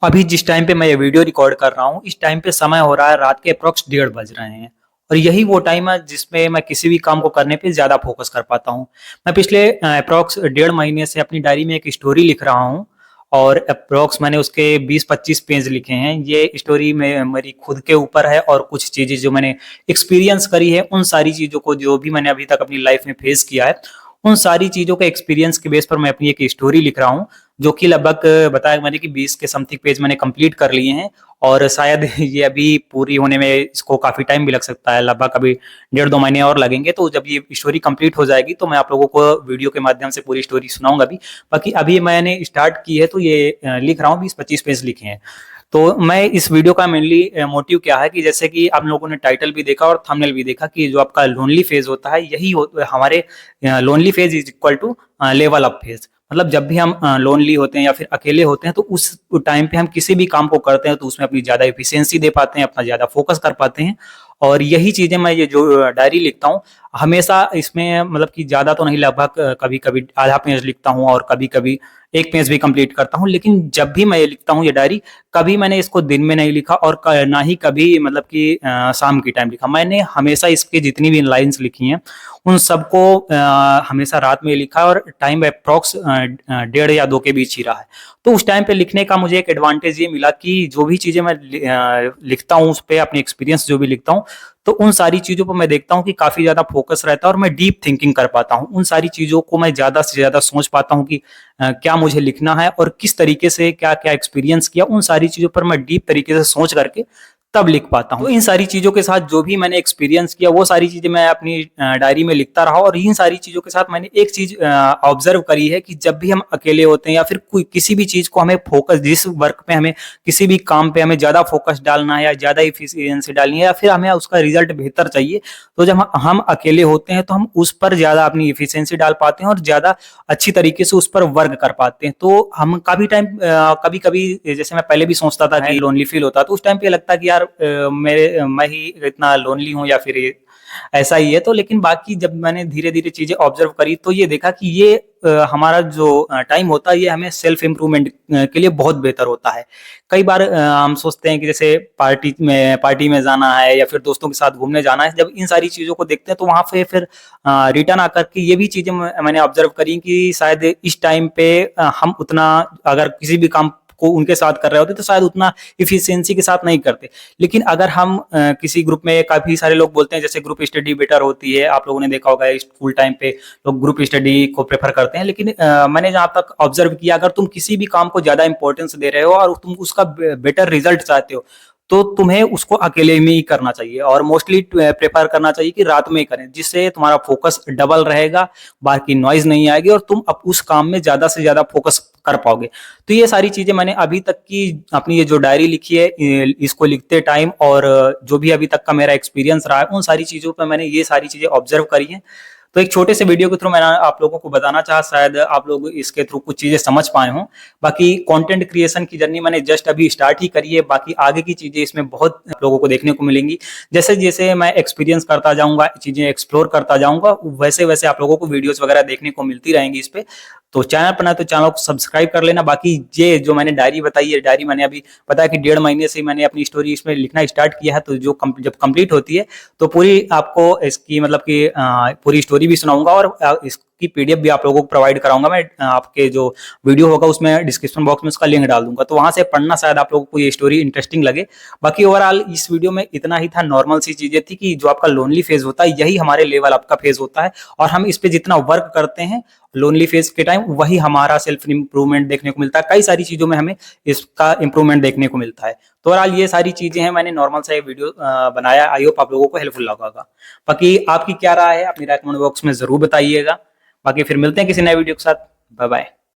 अभी जिस टाइम पे मैं ये वीडियो रिकॉर्ड कर रहा हूँ, इस टाइम पे समय हो रहा है रात के अप्रॉक्स 1:30 बज रहे हैं और यही वो टाइम है जिसमें मैं किसी भी काम को करने पे ज़्यादा फोकस कर पाता हूँ। मैं पिछले अप्रॉक्स 1.5 महीने से अपनी डायरी में एक स्टोरी लिख रहा हूँ और अप्रॉक्स मैंने उसके 20-25 पेज लिखे हैं। ये स्टोरी में मेरी खुद के ऊपर है और कुछ चीज़ें जो मैंने एक्सपीरियंस करी है, उन सारी चीज़ों को जो भी मैंने अभी तक अपनी लाइफ में फेस किया है, उन सारी चीज़ों के एक्सपीरियंस के बेस पर मैं अपनी एक स्टोरी लिख रहा हूँ, जो कि लगभग बताया मैंने कि 20 के समथिंग पेज मैंने कंप्लीट कर लिए हैं और शायद ये अभी पूरी होने में इसको काफ़ी टाइम भी लग सकता है, लगभग अभी 1.5-2 महीने और लगेंगे। तो जब ये स्टोरी कंप्लीट हो जाएगी तो मैं आप लोगों को वीडियो के माध्यम से पूरी स्टोरी सुनाऊंगा भी। बाकी अभी मैंने स्टार्ट की है तो ये लिख रहा हूँ, 20-25 पेज लिखे हैं। तो मैं इस वीडियो का मेनली मोटिव क्या है कि जैसे कि आप लोगों ने टाइटल भी देखा और थंबनेल भी देखा कि जो आपका लोनली फेज होता है, यही हमारे lonely phase is equal to level up phase. मतलब जब भी हम लोनली होते हैं या फिर अकेले होते हैं तो उस टाइम पे हम किसी भी काम को करते हैं तो उसमें अपनी ज़्यादा एफिशिएंसी दे पाते हैं, अपना ज़्यादा फोकस कर पाते हैं। और यही चीज़ें मैं ये जो डायरी लिखता हूँ, हमेशा इसमें मतलब कि ज़्यादा तो नहीं, लगभग कभी-कभी आधा पेज लिखता हूँ और कभी-कभी 1 पेज भी कंप्लीट करता हूँ। लेकिन जब भी मैं ये लिखता हूँ ये डायरी, कभी मैंने इसको दिन में नहीं लिखा और ना ही कभी मतलब कि शाम के टाइम लिखा। मैंने हमेशा इसकी जितनी भी लाइन्स लिखी हैं, उन सबको हमेशा रात में लिखा और टाइम अप्रॉक्स 1:30 या 2 के बीच ही रहा है। तो उस टाइम पे लिखने का मुझे एक एडवांटेज ये मिला कि जो भी चीज़ें मैं लिखता हूँ, उस पे अपने एक्सपीरियंस जो भी लिखता हूँ, तो उन सारी चीज़ों पर मैं देखता हूँ कि काफ़ी ज़्यादा फोकस रहता है और मैं डीप थिंकिंग कर पाता हूँ। उन सारी चीज़ों को मैं ज़्यादा से ज़्यादा सोच पाता हूँ कि क्या मुझे लिखना है और किस तरीके से क्या-क्या एक्सपीरियंस किया, उन सारी चीज़ों पर मैं डीप तरीके से सोच करके तब लिख पाता हूँ। तो इन सारी चीज़ों के साथ जो भी मैंने एक्सपीरियंस किया, वो सारी चीज़ें मैं अपनी डायरी में लिखता रहा और इन सारी चीज़ों के साथ मैंने एक चीज़ ऑब्ज़र्व करी है कि जब भी हम अकेले होते हैं या फिर कोई किसी भी चीज़ को हमें फोकस, जिस वर्क पे हमें, किसी भी काम पे हमें ज़्यादा फोकस डालना है या ज़्यादा एफिशिएंसी डालनी है या फिर हमें उसका रिज़ल्ट बेहतर चाहिए, तो जब हम अकेले होते हैं तो हम उस पर ज़्यादा अपनी एफिशिएंसी डाल पाते हैं और ज़्यादा अच्छी तरीके से उस पर वर्क कर पाते हैं। तो हम काफ़ी टाइम कभी-कभी, जैसे मैं पहले भी सोचता था कि लोनली फील होता, तो उस टाइम पे लगता कि यार मैं ही इतना लोनली हूँ या फिर ऐसा ही है। तो लेकिन बाकी जब मैंने धीरे-धीरे चीज़ें ऑब्ज़र्व करी तो ये देखा कि ये हमारा जो टाइम होता है ये हमें सेल्फ इम्प्रूवमेंट के लिए बहुत बेहतर होता है। कई बार हम सोचते हैं कि जैसे पार्टी में जाना है या फिर दोस्तों के साथ घूमने जाना है, जब इन सारी चीज़ों को देखते हैं तो वहाँ पे फिर रिटर्न आकर के ये भी चीज़ें मैंने ऑब्ज़र्व करी कि शायद इस टाइम पे हम उतना, अगर किसी भी काम को उनके साथ कर रहे होते तो शायद उतना एफिशिएंसी के साथ नहीं करते। लेकिन अगर हम किसी ग्रुप में, काफ़ी सारे लोग बोलते हैं जैसे ग्रुप स्टडी बेटर होती है, आप लोगों ने देखा होगा स्कूल टाइम पे लोग ग्रुप स्टडी को प्रेफ़र करते हैं। लेकिन मैंने जहाँ तक ऑब्ज़र्व किया, अगर तुम किसी भी काम को ज़्यादा इम्पोर्टेंस दे रहे हो और तुम उसका बेटर रिज़ल्ट चाहते हो, तो तुम्हें उसको अकेले में ही करना चाहिए और मोस्टली प्रेफ़र करना चाहिए कि रात में ही करें, जिससे तुम्हारा फ़ोकस डबल रहेगा, बाकी नॉइज़ नहीं आएगी और तुम उस काम में ज़्यादा से ज़्यादा फ़ोकस कर पाओगे। तो ये सारी चीज़ें मैंने अभी तक की अपनी ये जो डायरी लिखी है, इसको लिखते टाइम और जो भी अभी तक का मेरा एक्सपीरियंस रहा है, उन सारी चीज़ों पे मैंने ये सारी चीज़ें ऑब्ज़र्व करी हैं। तो एक छोटे से वीडियो के थ्रू मैंने आप लोगों को बताना चाहा, शायद आप लोग इसके थ्रू कुछ चीज़ें समझ पाए हों। बाकी कंटेंट क्रिएशन की जर्नी मैंने जस्ट अभी स्टार्ट ही करी है, बाकी आगे की चीज़ें इसमें बहुत लोगों को देखने को मिलेंगी। जैसे-जैसे मैं एक्सपीरियंस करता जाऊँगा, चीज़ें एक्सप्लोर करता जाऊँगा, वैसे-वैसे आप लोगों को वीडियोज़ वगैरह देखने को मिलती रहेंगी इस पे। तो चैनल पर नए तो चैनल को सब्सक्राइब कर लेना। बाकी ये जो मैंने डायरी बताई है, डायरी मैंने अभी पता है कि 1.5 महीने से ही मैंने अपनी स्टोरी इसमें लिखना स्टार्ट किया है, तो जो जब कंप्लीट होती है तो पूरी आपको इसकी मतलब कि पूरी स्टोरी भी सुनाऊँगा और इसकी पीडीएफ भी आप लोगों को प्रोवाइड कराऊँगा मैं। आपके जो वीडियो होगा उसमें डिस्क्रिप्शन बॉक्स में उसका लिंक डाल दूँगा, तो वहाँ से पढ़ना, शायद आप लोगों को ये स्टोरी इंटरेस्टिंग लगे। बाकी ओवरऑल इस वीडियो में इतना ही था, नॉर्मल सी चीज़ें थी कि जो आपका लोनली फेज़ होता है, यही हमारे लेवल अप का फेज़ होता है और हम इस पे जितना वर्क करते हैं लोनली फेज के टाइम, वही हमारा सेल्फ इम्प्रूवमेंट देखने को मिलता है। कई सारी चीज़ों में हमें इसका इम्प्रूवमेंट देखने को मिलता है। तो ओवरऑल ये सारी चीज़ें हैं, मैंने नॉर्मल सा ये वीडियो बनाया। आई होप आप लोगों को हेल्पफुल लगा होगा। बाकी आपकी क्या राय है, अपनी राय कमेंट बॉक्स में ज़रूर बताइएगा। बाकी फिर मिलते हैं किसी नए वीडियो के साथ। Bye bye.